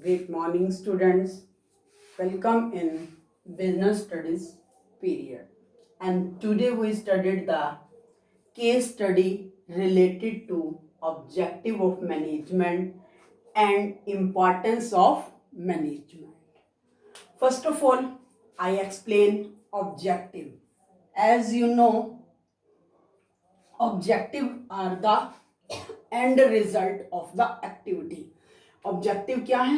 Great morning, students. Welcome in business studies period. And today we studied the case study related to objective of management and importance of management. First of all, I explain objective. As you know, objective are the end result of the activity. Objective क्या है?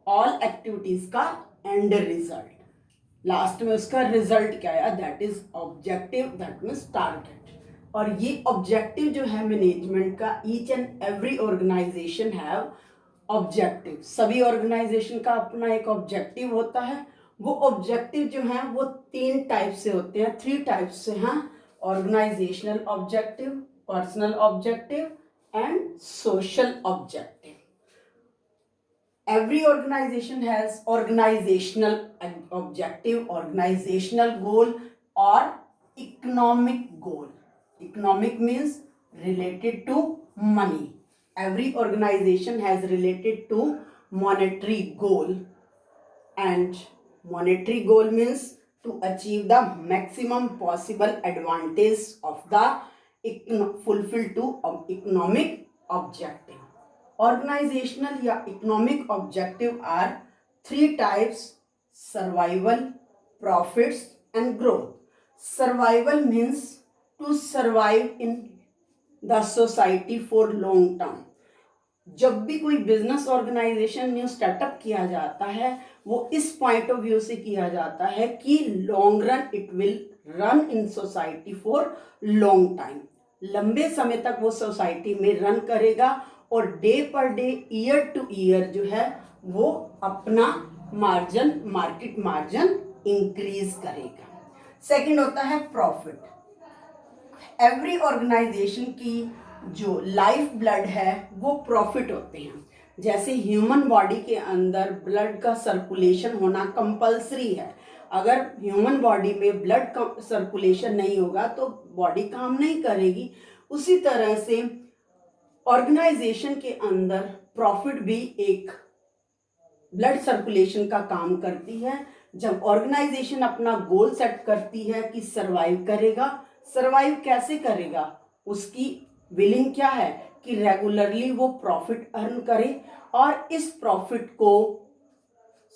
All activities का end result, last में उसका result क्या है, that is objective, that means target. और ये objective जो है मैनेजमेंट का, each and every organization have objective. सभी ऑर्गेनाइजेशन का अपना एक ऑब्जेक्टिव होता है। वो ऑब्जेक्टिव जो है वो तीन टाइप से होते हैं, थ्री टाइप से हैं: organizational objective, personal objective and social objective. Every organization has organizational objective, organizational goal or economic goal. Economic means related to money. Every organization has related to monetary goal, and monetary goal means to achieve the maximum possible advantage of the fulfill to economic objective. Organizational या economic objective are three types: survival, profits and growth. Survival means to survive in the society for long term. जब भी कोई business organisation new startup किया जाता है, वो इस point of view से किया जाता है कि long run it will run in society for long time. लंबे समय तक वो सोसाइटी में रन करेगा और day per day, year two year जो है वो अपना मार्जिन, मार्केट मार्जिन इंक्रीज करेगा। सेकंड होता है प्रॉफिट। एवरी ऑर्गेनाइजेशन की जो लाइफ ब्लड है वो प्रॉफिट होते हैं। जैसे ह्यूमन बॉडी के अंदर ब्लड का सर्कुलेशन होना कंपलसरी है। अगर ह्यूमन बॉडी में ब्लड का सर्कुलेशन नहीं होगा तो बॉडी काम नहीं करेगी। उसी तरह से ऑर्गेनाइजेशन के अंदर प्रॉफिट भी एक ब्लड सर्कुलेशन का काम करती है। जब ऑर्गेनाइजेशन अपना गोल सेट करती है कि सरवाइव करेगा, सरवाइव कैसे करेगा, उसकी विलिंग क्या है कि रेगुलरली वो प्रॉफिट अर्न करे और इस प्रॉफिट को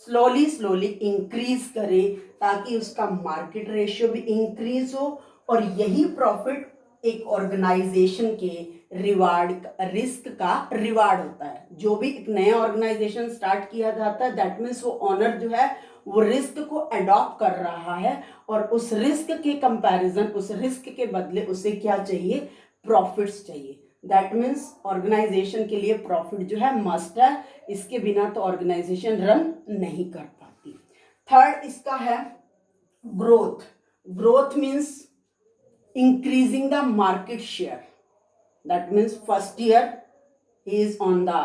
स्लोली स्लोली इंक्रीज करे ताकि उसका मार्केट रेशियो भी इंक्रीज हो। और यही प्रॉफिट एक ऑर्गेनाइजेशन के रिवार्ड, रिस्क का रिवार्ड होता है। जो भी एक नया ऑर्गेनाइजेशन स्टार्ट किया जाता है, दैट मीन्स वो ऑनर जो है वो रिस्क को अडॉप्ट कर रहा है और उस रिस्क के कंपैरिजन, उस रिस्क के बदले उसे क्या चाहिए, प्रॉफिट्स चाहिए। दैट मीन्स ऑर्गेनाइजेशन के लिए प्रॉफिट जो है मस्ट है, इसके बिना तो ऑर्गेनाइजेशन रन नहीं कर पाती। थर्ड इसका है growth. Growth means increasing the market share. That means first year he is on the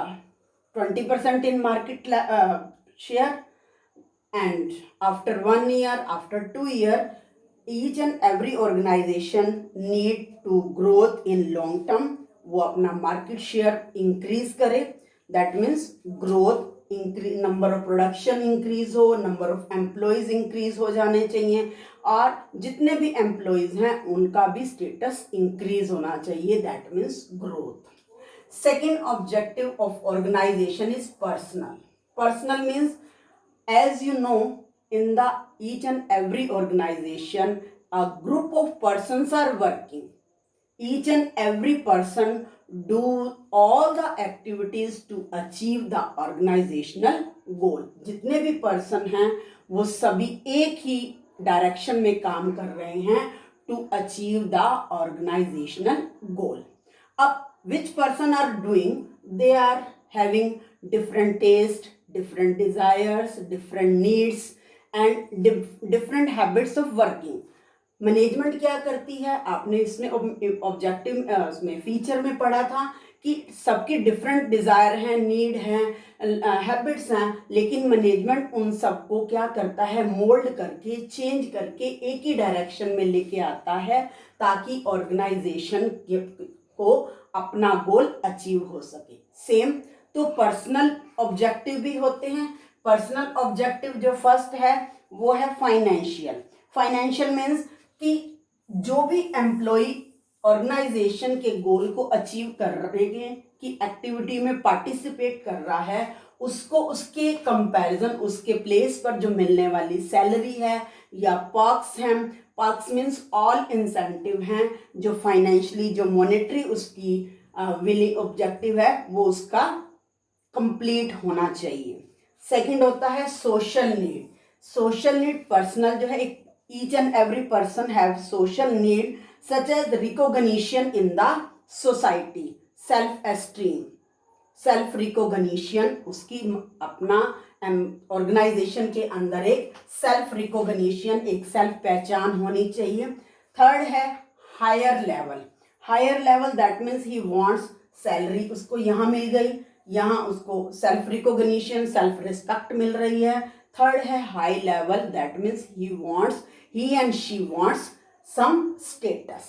20% in market share, and after 1 year, after 2 year, each and every organization need to growth in long term. वो अपना market share increase करे। That means growth increase, number of production increase हो, number of employees increase हो जाने चाहिए और जितने भी एम्प्लॉयज हैं उनका भी स्टेटस इंक्रीज होना चाहिए। That means growth. Second objective of organization is personal. Personal means, as you know, in the each and every organization a group of persons are working. Each and every person do all the activities to achieve the organizational goal. जितने भी person हैं वो सभी एक ही direction में काम कर रहे हैं to achieve the organizational goal. अब which person are doing, they are having different taste, different desires, different needs and different habits of working. Management क्या करती है, आपने इसमें ऑब्जेक्टिव उसमें फीचर में पढ़ा था कि सबके डिफरेंट डिजायर हैं, नीड हैं, हैबिट्स हैं, लेकिन मैनेजमेंट उन सबको क्या करता है, मोल्ड करके, चेंज करके एक ही डायरेक्शन में लेके आता है ताकि ऑर्गेनाइजेशन को अपना गोल अचीव हो सके। सेम तो पर्सनल ऑब्जेक्टिव भी होते हैं। पर्सनल ऑब्जेक्टिव जो फर्स्ट है वो है फाइनेंशियल। फाइनेंशियल मीन्स कि जो भी एम्प्लॉय ऑर्गेनाइजेशन के गोल को अचीव करने की एक्टिविटी में पार्टिसिपेट कर रहा है, उसको उसके कंपैरिजन, उसके प्लेस पर जो मिलने वाली सैलरी है या पर्क्स हैं, पर्क्स मीन्स ऑल इंसेंटिव हैं, जो फाइनेंशियली जो मॉनेटरी उसकी विलिंग ऑब्जेक्टिव है वो उसका कंप्लीट होना चाहिए। सेकंड होता है social need. Social need personal जो है, एक each and every person have social need such as recognition in the society, self esteem, self recognition, उसकी अपना ऑर्गेनाइजेशन के अंदर एक सेल्फ रिकॉग्निशन, एक सेल्फ पहचान होनी चाहिए। थर्ड है higher level. Higher level that means he wants salary, उसको यहाँ मिल गई, यहाँ उसको सेल्फ रिकॉग्निशन, सेल्फ रिस्पेक्ट मिल रही है। थर्ड है high level that means he and she wants some status.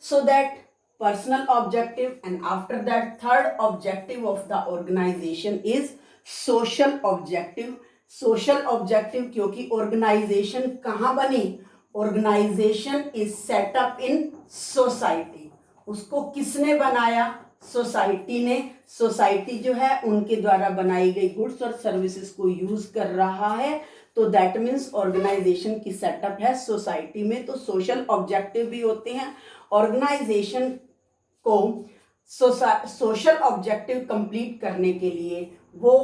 So that personal objective, and after that third objective of the organization is social objective. Social objective क्योंकि organization कहाँ बनी? Organization is set up in society. उसको किसने बनाया? Society ने। Society जो है उनके द्वारा बनाई गई गुड्स और सर्विसेज को यूज कर रहा है, तो दैट मीन्स ऑर्गेनाइजेशन की सेटअप है सोसाइटी में। तो सोशल ऑब्जेक्टिव भी होते हैं। ऑर्गेनाइजेशन को सोशल ऑब्जेक्टिव कंप्लीट करने के लिए वो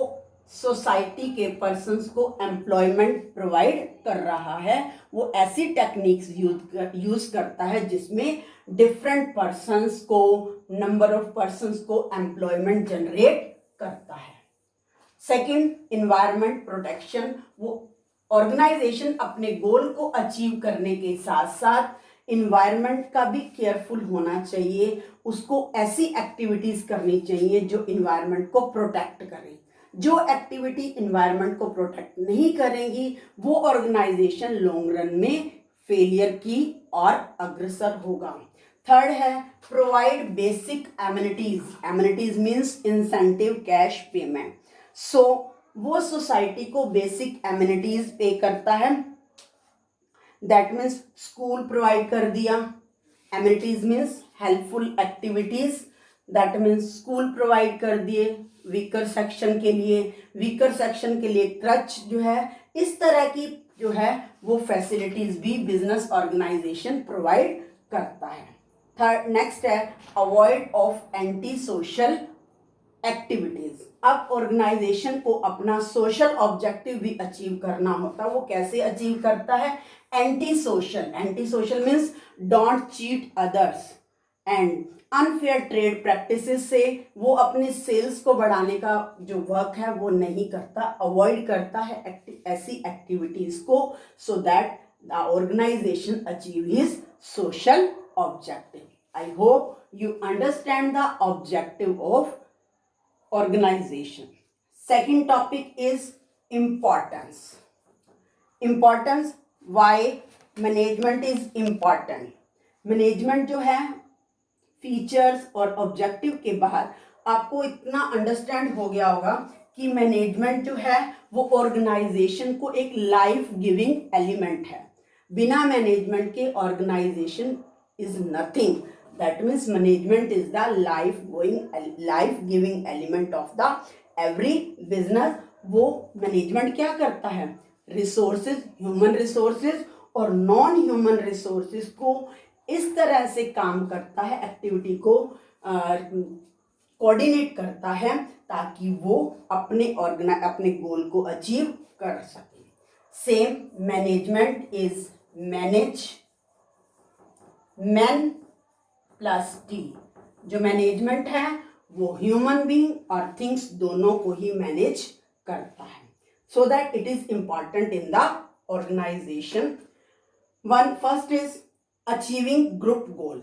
सोसाइटी के पर्सन्स को एम्प्लॉयमेंट प्रोवाइड कर रहा है। वो ऐसी टेक्निक्स यूज करता है जिसमें डिफरेंट पर्सन्स को, नंबर ऑफ पर्सन्स को एम्प्लॉयमेंट जनरेट करता है। Second, environment protection. वो ऑर्गेनाइजेशन अपने गोल को अचीव करने के साथ साथ इन्वायरमेंट का भी केयरफुल होना चाहिए। उसको ऐसी एक्टिविटीज करनी चाहिए जो इन्वायरमेंट को प्रोटेक्ट करें। जो एक्टिविटी इन्वायरमेंट को प्रोटेक्ट नहीं करेंगी वो ऑर्गेनाइजेशन लॉन्ग रन में फेलियर की और अग्रसर होगा। थर्ड है provide basic amenities. Amenities means incentive cash payment. So वो सोसाइटी को बेसिक एमिनिटीज पे करता है, दैट मीन्स स्कूल प्रोवाइड कर दिया। Amenities means helpful activities, that means school provide कर दिए वीकर सेक्शन के लिए। वीकर सेक्शन के लिए क्रच जो है, इस तरह की जो है वो फैसिलिटीज भी बिजनेस ऑर्गेनाइजेशन प्रोवाइड करता है। थर्ड, नेक्स्ट है avoid of anti social activities. अब ऑर्गेनाइजेशन को अपना सोशल ऑब्जेक्टिव भी अचीव करना होता है। वो कैसे अचीव करता है? Anti social. Anti social means don't cheat others and unfair trade practices से वो अपने सेल्स को बढ़ाने का जो वर्क है वो नहीं करता, अवॉइड करता है ऐसी एक्टिविटीज को, so that the organization achieve his social objective. I hope you understand the objective of organization. Second topic is importance. Importance, why management is important. Management जो है फीचर्स और ऑब्जेक्टिव के बाद आपको इतना अंडरस्टैंड हो गया होगा कि मैनेजमेंट जो है वो ऑर्गेनाइजेशन को एक लाइफ गिविंग एलिमेंट है। बिना मैनेजमेंट के organisation is nothing. That means management is the life giving element of the every business. वो मैनेजमेंट क्या करता है? रिसोर्सेज, ह्यूमन रिसोर्सेज और नॉन ह्यूमन रिसोर्सेज को इस तरह से काम करता है, एक्टिविटी को कोऑर्डिनेट करता है ताकि वो अपने गोल को अचीव कर सके। Same management is manage man plus T. जो मैनेजमेंट है वो ह्यूमन बीइंग और थिंग्स दोनों को ही मैनेज करता है, so that it is important in the organization. One first is achieving group goal.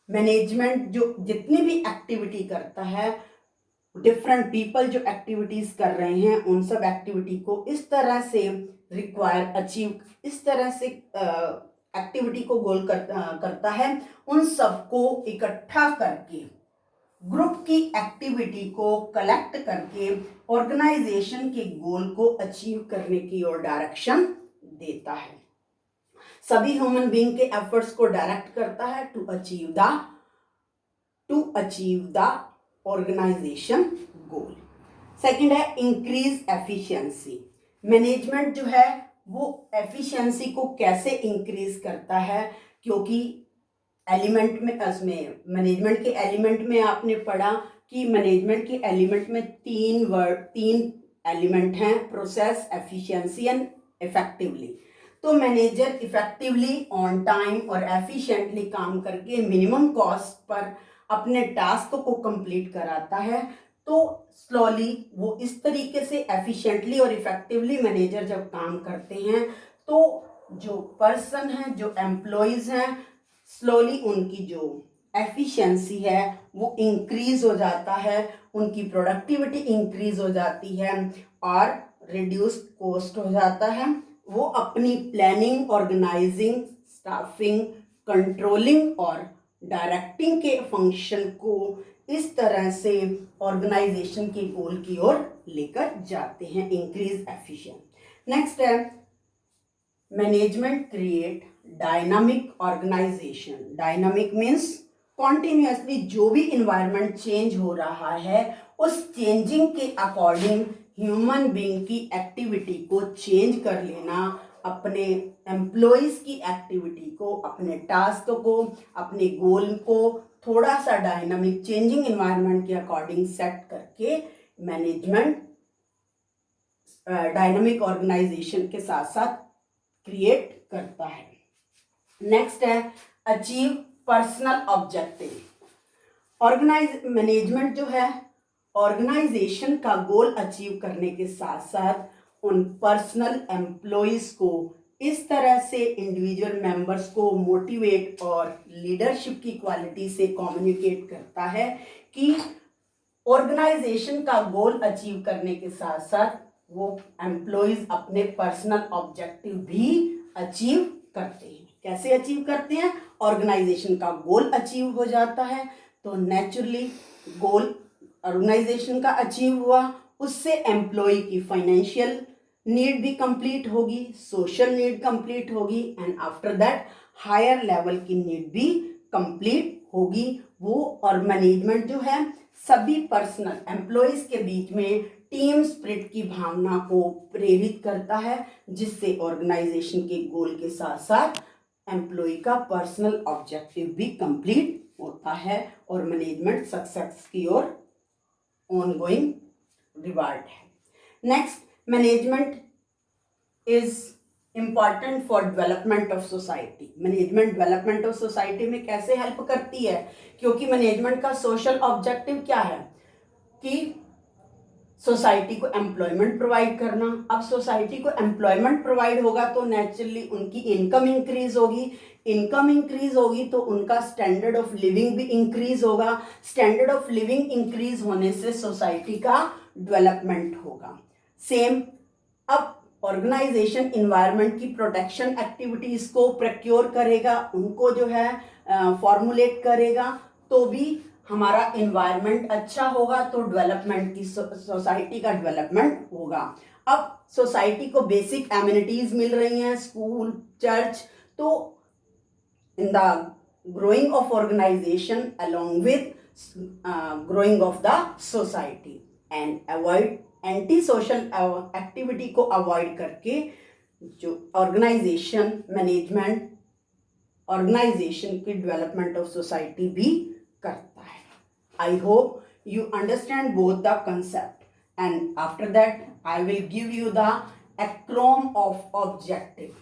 Management जो जितनी भी एक्टिविटी करता है, डिफरेंट पीपल जो एक्टिविटीज कर रहे हैं उन सब एक्टिविटी को इस तरह से इस तरह से एक्टिविटी को गोल करता है, उन सबको इकट्ठा करके ग्रुप की एक्टिविटी को कलेक्ट करके ऑर्गेनाइजेशन के गोल को अचीव करने की ओर डायरेक्शन देता है। सभी ह्यूमन बीइंग के एफर्ट्स को डायरेक्ट करता है to achieve the organisation goal. Second है इंक्रीज एफिशिएंसी। मैनेजमेंट जो है वो एफिशिएंसी को कैसे इंक्रीज करता है, क्योंकि एलिमेंट में उसमें मैनेजमेंट के एलिमेंट में आपने पढ़ा कि मैनेजमेंट के एलिमेंट में तीन एलिमेंट हैं, प्रोसेस, एफिशिएंसी एंड इफेक्टिवली। तो मैनेजर इफेक्टिवली, ऑन टाइम और एफिशिएंटली काम करके मिनिमम कॉस्ट पर अपने टास्क को कंप्लीट कराता है। तो स्लोली वो इस तरीके से एफिशिएंटली और इफेक्टिवली मैनेजर जब काम करते हैं तो जो पर्सन है, जो एम्प्लॉयज हैं, स्लोली उनकी जो एफिशिएंसी है वो इंक्रीज हो जाता है, उनकी प्रोडक्टिविटी इंक्रीज हो जाती है और रिड्यूस कॉस्ट हो जाता है। वो अपनी प्लानिंग, ऑर्गेनाइजिंग, स्टाफिंग, कंट्रोलिंग और डायरेक्टिंग के फंक्शन को इस तरह से ऑर्गेनाइजेशन के गोल की ओर लेकर जाते हैं, इंक्रीज एफिशिएंट। नेक्स्ट है management create dynamic organisation. Dynamic means continuously जो भी इन्वायरमेंट चेंज हो रहा है उस चेंजिंग के अकॉर्डिंग ह्यूमन बीइंग की एक्टिविटी को चेंज कर लेना, अपने एम्प्लॉयज की एक्टिविटी को, अपने टास्क को, अपने गोल को थोड़ा सा डायनामिक चेंजिंग इन्वायरमेंट के अकॉर्डिंग सेट करके मैनेजमेंट डायनामिक ऑर्गेनाइजेशन के साथ साथ क्रिएट करता है। नेक्स्ट है अचीव पर्सनल ऑब्जेक्टिव। मैनेजमेंट जो है ऑर्गेनाइजेशन का गोल अचीव करने के साथ साथ उन पर्सनल एम्प्लॉयज को इस तरह से इंडिविजुअल मेंबर्स को मोटिवेट और लीडरशिप की क्वालिटी से कम्युनिकेट करता है कि ऑर्गेनाइजेशन का गोल अचीव करने के साथ साथ वो एम्प्लॉयज अपने पर्सनल ऑब्जेक्टिव भी अचीव करते हैं। कैसे अचीव करते हैं? ऑर्गेनाइजेशन का गोल अचीव हो जाता है तो नेचुरली गोल ऑर्गेनाइजेशन का अचीव हुआ, उससे एम्प्लॉय की फाइनेंशियल नीड भी कंप्लीट होगी, सोशल नीड कंप्लीट होगी and after that higher level की नीड भी कंप्लीट होगी। वो और मैनेजमेंट जो है सभी पर्सनल एम्प्लॉयज के बीच में टीम स्पिरिट की भावना को प्रेरित करता है, जिससे ऑर्गेनाइजेशन के गोल के साथ साथ एम्प्लॉय का पर्सनल ऑब्जेक्टिव भी कंप्लीट होता है और मैनेजमेंट सक्सेस की ओर ऑनगोइंग रिवार्ड है। Next, management is important for development of society. Management development of society में कैसे हेल्प करती है? क्योंकि मैनेजमेंट का सोशल ऑब्जेक्टिव क्या है कि सोसाइटी को एम्प्लॉयमेंट प्रोवाइड करना। अब सोसाइटी को एम्प्लॉयमेंट प्रोवाइड होगा तो नेचुरली उनकी इनकम इंक्रीज होगी, इनकम इंक्रीज होगी तो उनका स्टैंडर्ड ऑफ लिविंग भी इंक्रीज होगा, स्टैंडर्ड ऑफ लिविंग इंक्रीज होने से सोसाइटी का डेवलपमेंट होगा। सेम अब ऑर्गेनाइजेशन इन्वायरमेंट की प्रोटेक्शन एक्टिविटीज को प्रोक्योर करेगा, उनको जो है फॉर्मुलेट करेगा, तो भी हमारा इन्वायरमेंट अच्छा होगा तो डेवलपमेंट की सोसाइटी का डेवलपमेंट होगा। अब सोसाइटी को बेसिक एमिनिटीज मिल रही हैं, स्कूल, चर्च, तो in the growing of organisation along with growing of the society and avoid anti social activity को अवॉइड करके जो ऑर्गेनाइजेशन मैनेजमेंट ऑर्गेनाइजेशन की डेवलपमेंट ऑफ सोसाइटी भी करता है। I hope you understand both the concept, and after that I will give you the acronym of objective.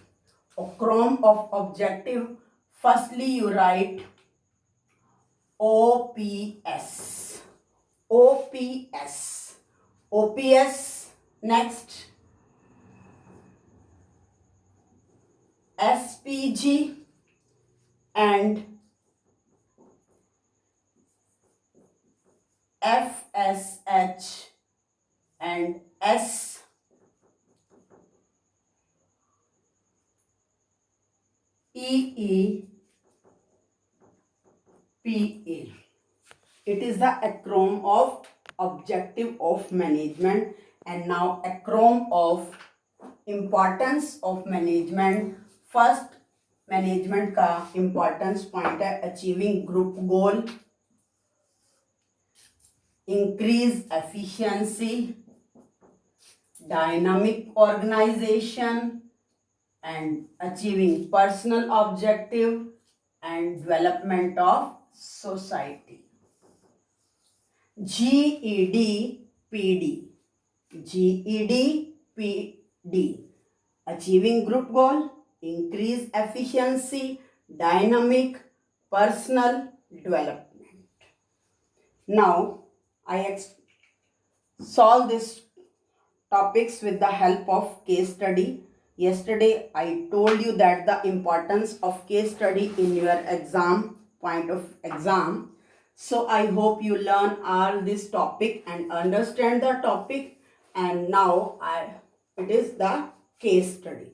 Acronym of objective, firstly you write OPS. OPS. OPS. Next SPG and FSH and SEEPA. It is the acronym of objective of management. And now acronym of importance of management. First, management का importance point है achieving group goal, increase efficiency, dynamic organisation and achieving personal objective and development of society. GEDPD. GEDPD. Achieving group goal, increase efficiency, dynamic, personal development. Now, I solve these topics with the help of case study. Yesterday I told you that the importance of case study in your exam, point of exam. So I hope you learn all this topic and understand the topic. And now it is the case study.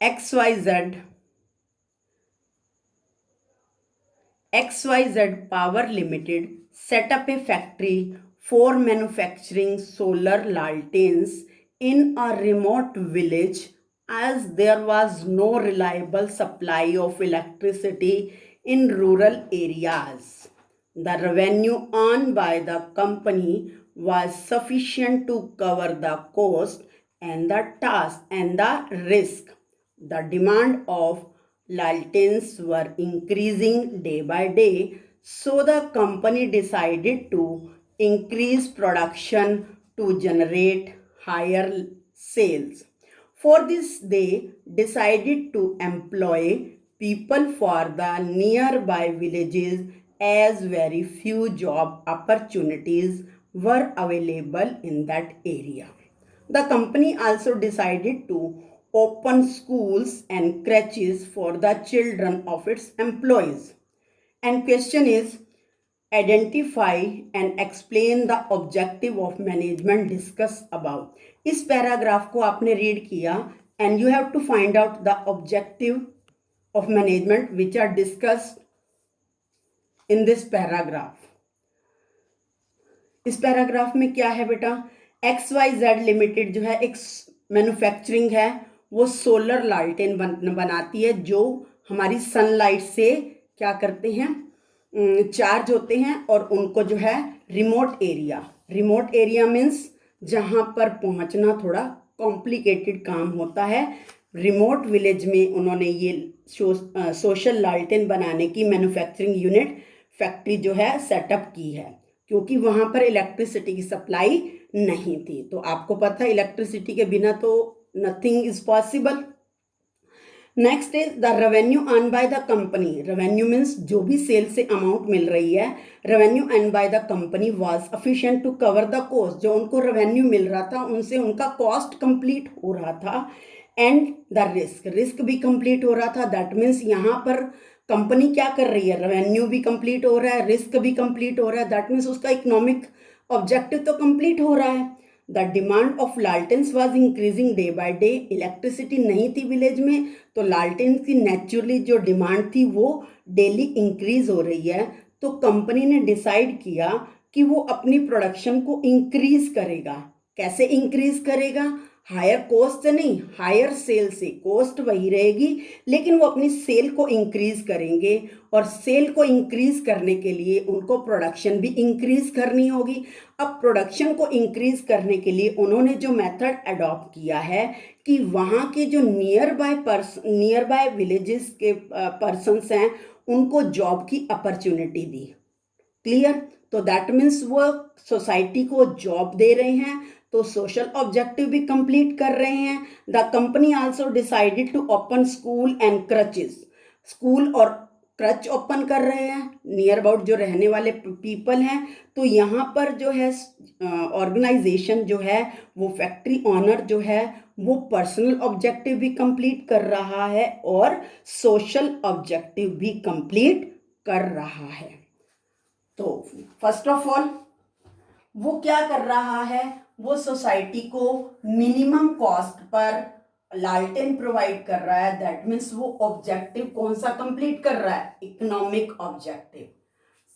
XYZ Power Limited set up a factory for manufacturing solar lanterns in a remote village as there was no reliable supply of electricity in rural areas. The revenue earned by the company was sufficient to cover the cost and the task and the risk. The demand of lanterns were increasing day by day, so the company decided to increase production to generate higher sales. For this, they decided to employ people for the nearby villages as very few job opportunities were available in that area. The company also decided to open schools and crèches for the children of its employees. And question is, identify and explain the objective of management discussed above. इस paragraph को आपने read किया and you have to find out the objective of management which are discussed in this paragraph. इस paragraph में क्या है बेटा, XYZ limited जो है एक मैन्युफैक्चरिंग है, वो सोलर लालटेन बनाती है जो हमारी सनलाइट से क्या करते हैं, चार्ज होते हैं और उनको जो है रिमोट एरिया मीन्स जहाँ पर पहुँचना थोड़ा कॉम्प्लिकेटेड काम होता है, रिमोट विलेज में उन्होंने ये सोशल लालटेन बनाने की मैन्युफैक्चरिंग यूनिट फैक्ट्री जो है सेटअप की है, क्योंकि वहाँ पर इलेक्ट्रिसिटी की सप्लाई नहीं थी. तो आपको पता है इलेक्ट्रिसिटी के बिना तो nothing is possible. Next is the revenue earn by the company. Revenue means जो भी सेल से अमाउंट मिल रही है, revenue earn by the company was sufficient to cover the cost. जो उनको रेवेन्यू मिल रहा था उनसे उनका कॉस्ट कंप्लीट हो रहा था. एंड द रिस्क भी कंप्लीट हो रहा था. दैट मीन्स यहाँ पर कंपनी क्या कर रही है, रेवेन्यू भी कंप्लीट हो रहा है, रिस्क भी कंप्लीट हो रहा है. दैट मीन्स उसका इकोनॉमिक ऑब्जेक्टिव तो कंप्लीट हो रहा है. द डिमांड ऑफ लालटेन्स was increasing day by day. Electricity नहीं थी विलेज में, तो लालटेन्स की नेचुरली जो डिमांड थी वो डेली इंक्रीज हो रही है. तो कंपनी ने डिसाइड किया कि वो अपनी प्रोडक्शन को इंक्रीज करेगा. कैसे इंक्रीज करेगा, हायर कॉस्ट से नहीं, हायर सेल से. कॉस्ट वही रहेगी लेकिन वो अपनी सेल को इंक्रीज करेंगे, और सेल को इंक्रीज करने के लिए उनको प्रोडक्शन भी इंक्रीज करनी होगी. अब प्रोडक्शन को इंक्रीज करने के लिए उन्होंने जो मेथड अडॉप्ट किया है कि वहाँ के जो नियर बाय विलेजेस के पर्सन्स हैं उनको जॉब की अपॉर्चुनिटी दी. क्लियर. तो दैट मीन्स वो सोसाइटी को जॉब दे रहे हैं, तो सोशल ऑब्जेक्टिव भी कंप्लीट कर रहे हैं. The company also decided to open school and creches. School और क्रच ओपन कर रहे हैं नियर अबाउट जो रहने वाले पीपल हैं. तो यहाँ पर जो है ऑर्गेनाइजेशन जो है, वो फैक्ट्री ऑनर जो है वो पर्सनल ऑब्जेक्टिव भी कंप्लीट कर रहा है और सोशल ऑब्जेक्टिव भी कंप्लीट कर रहा है. तो फर्स्ट ऑफ ऑल वो क्या कर रहा है, वो सोसाइटी को मिनिमम कॉस्ट पर लालटेन प्रोवाइड कर रहा है, दैट मीन्स वो ऑब्जेक्टिव कौन सा कंप्लीट कर रहा है, इकोनॉमिक ऑब्जेक्टिव।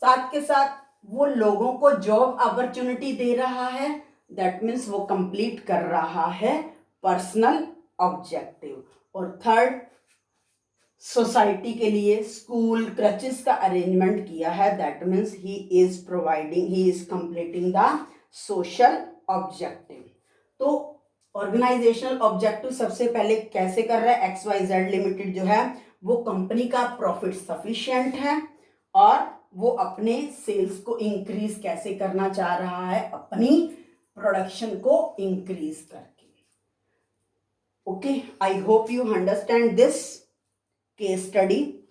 साथ के साथ वो लोगों को जॉब अपॉर्चुनिटी दे रहा है, दैट मीन्स वो कंप्लीट कर रहा है पर्सनल ऑब्जेक्टिव। और थर्ड, सोसाइटी के लिए स्कूल क्रचेस का अरेंजमेंट किया है, that means he is completing the social objective. तो ऑर्गेनाइजेशनल ऑब्जेक्टिव सबसे पहले कैसे कर रहा है, XYZ लिमिटेड जो है वो कंपनी का प्रॉफिट सफिशिएंट है और वो अपने सेल्स को इंक्रीज कैसे करना चाह रहा है, अपनी प्रोडक्शन को इंक्रीज करके। Okay, I hope you understand this case study.